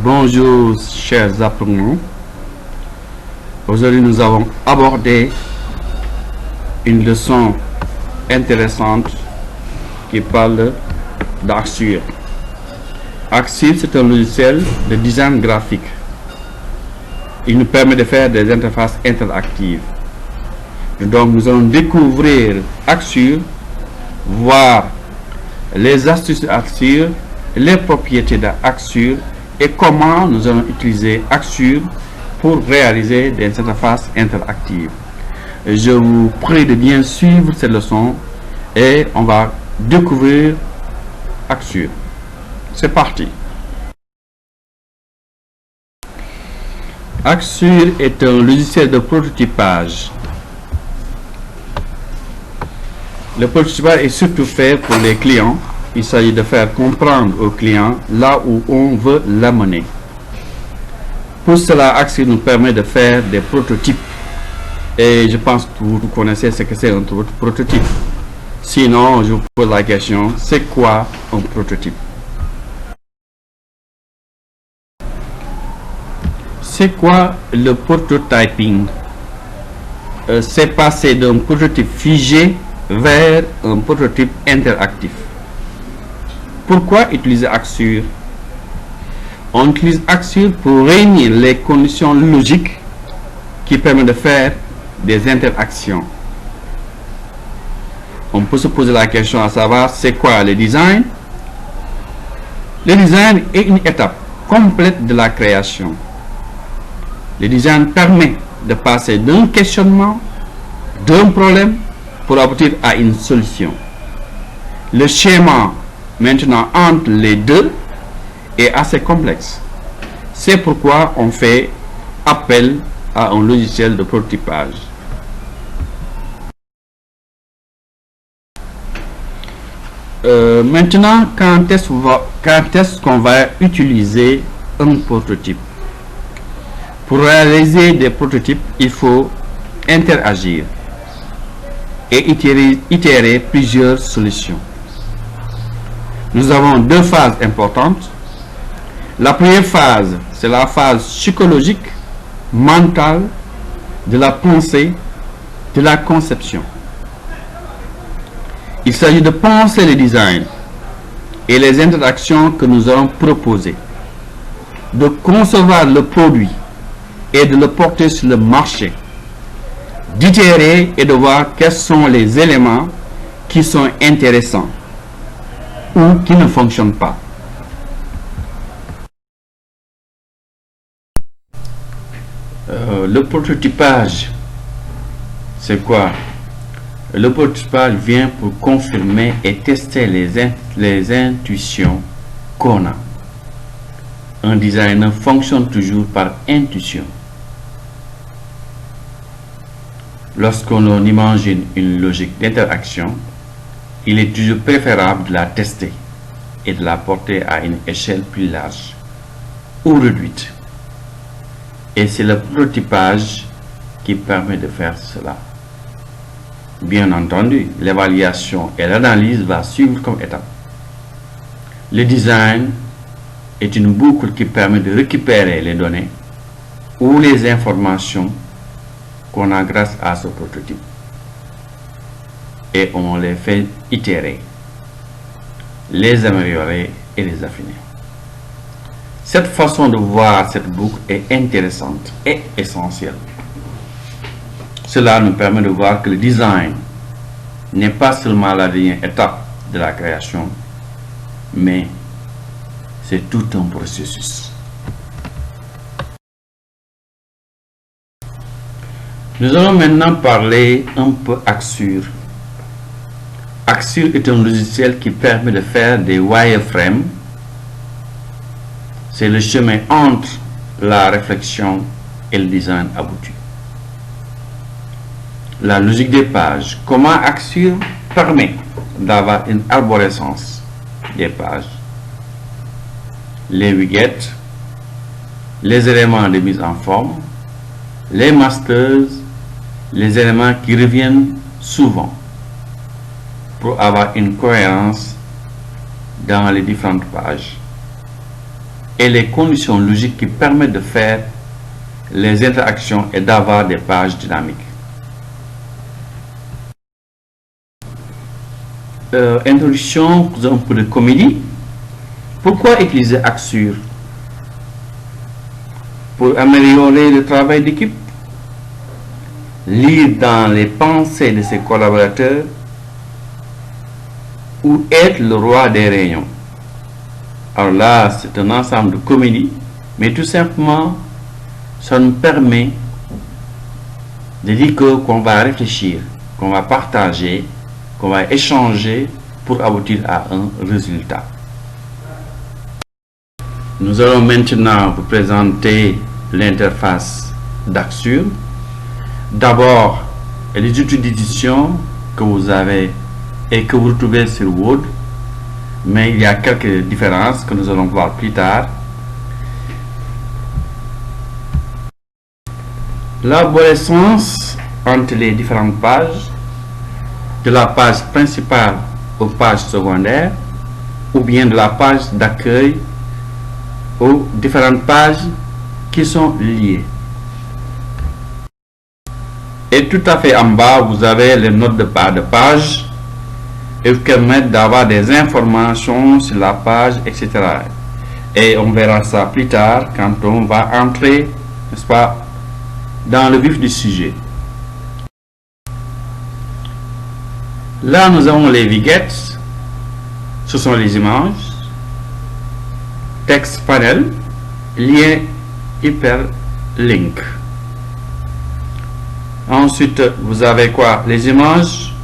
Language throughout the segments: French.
Bonjour chers apprenants. Aujourd'hui nous avons abordé une leçon intéressante qui parle d'Axure. Axure, c'est un logiciel de design graphique. Il nous permet de faire des interfaces interactives. Donc nous allons découvrir Axure, voir les astuces d'Axure, les propriétés d'Axure et comment nous allons utiliser Axure pour réaliser des interfaces interactives. Je vous prie de bien suivre cette leçon et on va découvrir Axure. C'est parti. Axure est un logiciel de prototypage. Le prototypage est surtout fait pour les clients. Il s'agit de faire comprendre aux clients là où on veut l'amener. Pour cela, Axure nous permet de faire des prototypes. Et je pense que vous connaissez ce que c'est un prototype. Sinon, je vous pose la question, c'est quoi un prototype? C'est quoi le prototyping? C'est passer d'un prototype figé vers un prototype interactif. Pourquoi utiliser Axure? On utilise Axure pour réunir les conditions logiques qui permettent de faire des interactions. On peut se poser la question à savoir, c'est quoi le design? Le design est une étape complète de la création. Le design permet de passer d'un questionnement, d'un problème, pour aboutir à une solution. Le schéma maintenant entre les deux est assez complexe. C'est pourquoi on fait appel à un logiciel de prototypage. Maintenant, quand est-ce qu'on va utiliser un prototype? Pour réaliser des prototypes, il faut interagir et itérer plusieurs solutions. Nous avons deux phases importantes. La première phase, c'est la phase psychologique, mentale, de la pensée, de la conception. Il s'agit de penser le design et les interactions que nous allons proposer, de concevoir le produit et de le porter sur le marché, d'itérer et de voir quels sont les éléments qui sont intéressants ou qui ne fonctionnent pas. Le prototypage, c'est quoi? Le prototypage vient pour confirmer et tester les intuitions qu'on a. Un designer fonctionne toujours par intuition. Lorsqu'on imagine une logique d'interaction, il est toujours préférable de la tester et de la porter à une échelle plus large ou réduite. Et c'est le prototypage qui permet de faire cela. Bien entendu, l'évaluation et l'analyse vont suivre comme étape. Le design est une boucle qui permet de récupérer les données ou les informations qu'on a grâce à ce prototype. Et on les fait itérer, les améliorer et les affiner. Cette façon de voir cette boucle est intéressante et essentielle. Cela nous permet de voir que le design n'est pas seulement la dernière étape de la création, mais c'est tout un processus. Nous allons maintenant parler un peu Axure. Axure est un logiciel qui permet de faire des wireframes. C'est le chemin entre la réflexion et le design abouti. La logique des pages. Comment Axure permet d'avoir une arborescence des pages, les widgets, les éléments de mise en forme, les masters, les éléments qui reviennent souvent pour avoir une cohérence dans les différentes pages et les conditions logiques qui permettent de faire les interactions et d'avoir des pages dynamiques. Introduction, un peu de comédie. Pourquoi utiliser Axure? Pour améliorer le travail d'équipe, lire dans les pensées de ses collaborateurs ou être le roi des réunions. Alors là, c'est un ensemble de comédies, mais tout simplement, ça nous permet de dire qu'on va réfléchir, qu'on va partager, qu'on va échanger pour aboutir à un résultat. Nous allons maintenant vous présenter l'interface d'Axure. D'abord, les outils d'édition que vous avez et que vous retrouvez sur Word, mais il y a quelques différences que nous allons voir plus tard. L'arborescence entre les différentes pages, de la page principale aux pages secondaires, ou bien de la page d'accueil aux différentes pages qui sont liées. Et tout à fait en bas, vous avez les notes de bas de page et vous permettent d'avoir des informations sur la page, etc. Et on verra ça plus tard quand on va entrer, n'est-ce pas, dans le vif du sujet. Là, nous avons les widgets. Ce sont les images. Texte panel. Lien hyperlink. Ensuite, vous avez quoi? Les images.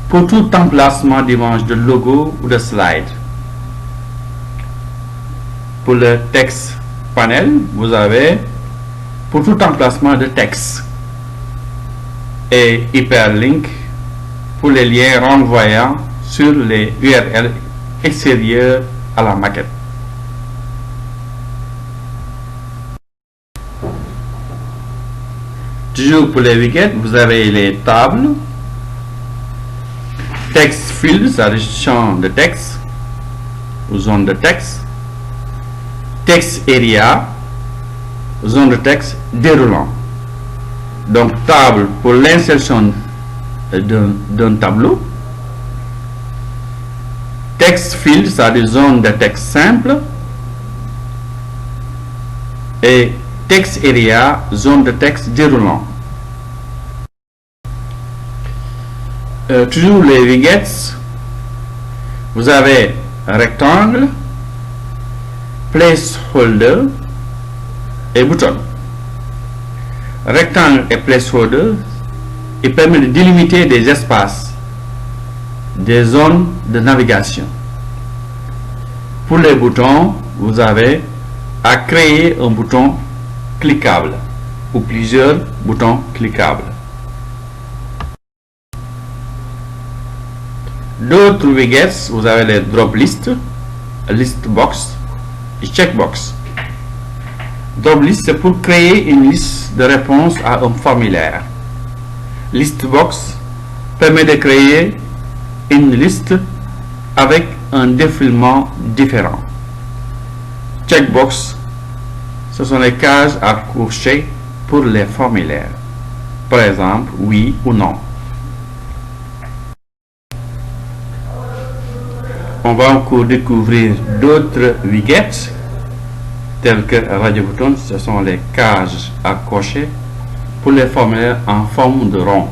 Pour tout emplacement d'images de logo ou de slide. Pour le texte panel, vous avez pour tout emplacement de texte. Et hyperlink pour les liens renvoyant sur les URL extérieurs à la maquette. Toujours pour les widgets, vous avez les tables, text fields, c'est-à-dire champ de texte ou zone de texte, text area, zone de texte déroulant. Donc table pour l'insertion d'un tableau, text field, c'est-à-dire zone de texte simple, et text area, zone de texte déroulant. Toujours les widgets, vous avez rectangle, placeholder et bouton. Rectangle et placeholder, il permet de délimiter des espaces, des zones de navigation. Pour les boutons, vous avez à créer un bouton cliquable ou plusieurs boutons cliquables. D'autres widgets, vous avez les drop list, list box et checkbox. Drop list, c'est pour créer une liste de réponses à un formulaire. Listbox permet de créer une liste avec un défilement différent. Checkbox, ce sont les cases à cocher pour les formulaires. Par exemple, oui ou non. On va encore découvrir d'autres widgets tels que Radio Button, ce sont les cases à cocher pour les formulaires en forme de rond.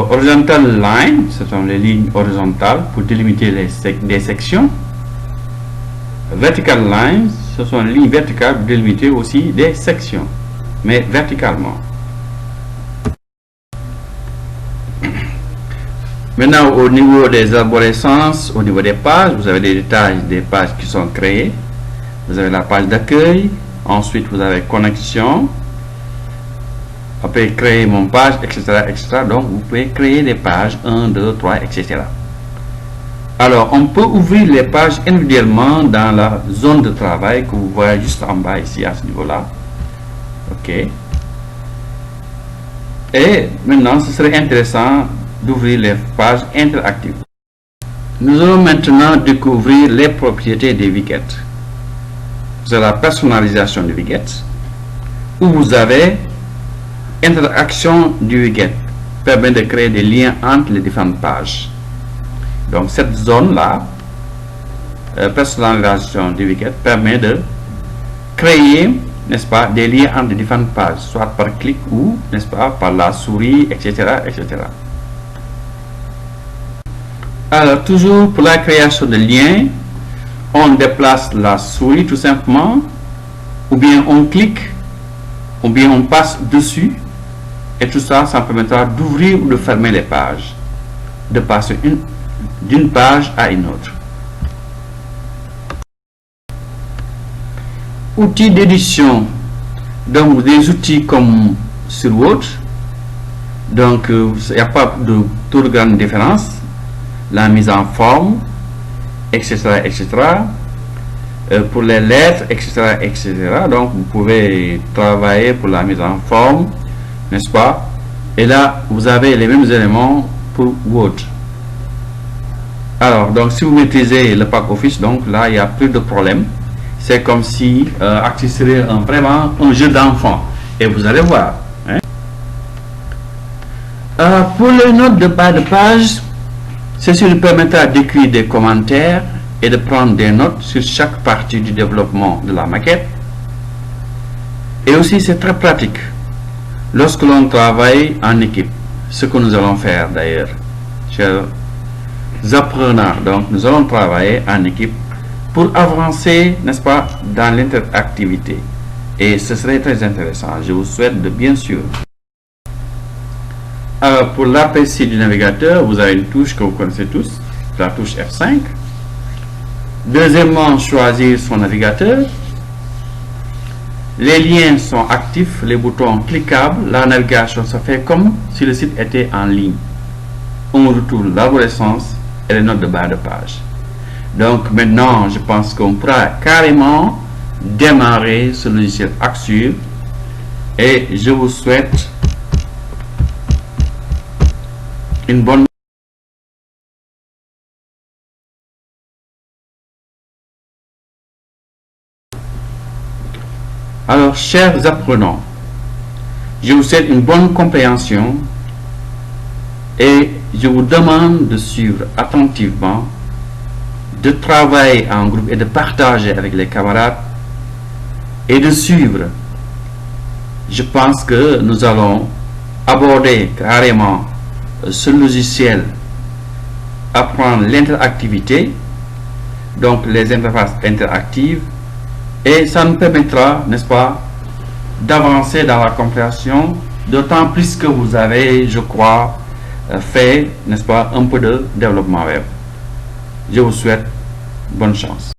Horizontal line, ce sont les lignes horizontales pour délimiter des sections. Vertical lines, ce sont les lignes verticales pour délimiter aussi des sections, mais verticalement. Maintenant, au niveau des arborescences, au niveau des pages, vous avez des détails des pages qui sont créées. Vous avez la page d'accueil, ensuite vous avez connexion, après créer mon page, etc., etc. Donc vous pouvez créer des pages 1, 2, 3, etc. Alors on peut ouvrir les pages individuellement dans la zone de travail que vous voyez juste en bas ici à ce niveau là. Ok. Et maintenant ce serait intéressant d'ouvrir les pages interactives. Nous allons maintenant découvrir les propriétés des widgets. c'est la personnalisation du widget, où vous avez interaction du widget, permet de créer des liens entre les différentes pages. Donc cette zone-là, personnalisation du widget, permet de créer, n'est-ce pas, des liens entre les différentes pages, soit par clic ou, n'est-ce pas, par la souris, etc., etc. Alors, toujours pour la création de liens, on déplace la souris tout simplement, ou bien on clique, ou bien on passe dessus, et tout ça, ça permettra d'ouvrir ou de fermer les pages, de passer d'une page à une autre. Outils d'édition, donc des outils comme sur Word, donc il n'y a pas de trop de grande différence, la mise en forme, etc., etc. Pour les lettres, etc., etc. Donc vous pouvez travailler pour la mise en forme, n'est-ce pas? Et là, vous avez les mêmes éléments pour Word. Alors, donc si vous maîtrisez le pack Office, donc là, il n'y a plus de problème. C'est comme si Access serait vraiment un jeu d'enfant. Et vous allez voir. Hein? Pour les notes de bas de page, ceci nous permettra d'écrire des commentaires et de prendre des notes sur chaque partie du développement de la maquette. Et aussi, c'est très pratique lorsque l'on travaille en équipe. Ce que nous allons faire d'ailleurs, chers apprenants. Donc, nous allons travailler en équipe pour avancer, n'est-ce pas, dans l'interactivité. Et ce serait très intéressant. Je vous souhaite de bien suivre. Alors, pour l'apprécier du navigateur, vous avez une touche que vous connaissez tous, la touche F5. Deuxièmement, choisir son navigateur. Les liens sont actifs, les boutons cliquables, la navigation se fait comme si le site était en ligne. On retrouve l'arborescence et les notes de bas de page. Donc maintenant, je pense qu'on pourra carrément démarrer ce logiciel Axure et je vous souhaite une bonne. Alors, chers apprenants, je vous souhaite une bonne compréhension et je vous demande de suivre attentivement, de travailler en groupe et de partager avec les camarades et de suivre. Je pense que nous allons aborder carrément ce logiciel, apprendre l'interactivité, donc les interfaces interactives, et ça nous permettra, n'est-ce pas, d'avancer dans la compréhension, d'autant plus que vous avez, je crois, fait, n'est-ce pas, un peu de développement web. Je vous souhaite bonne chance.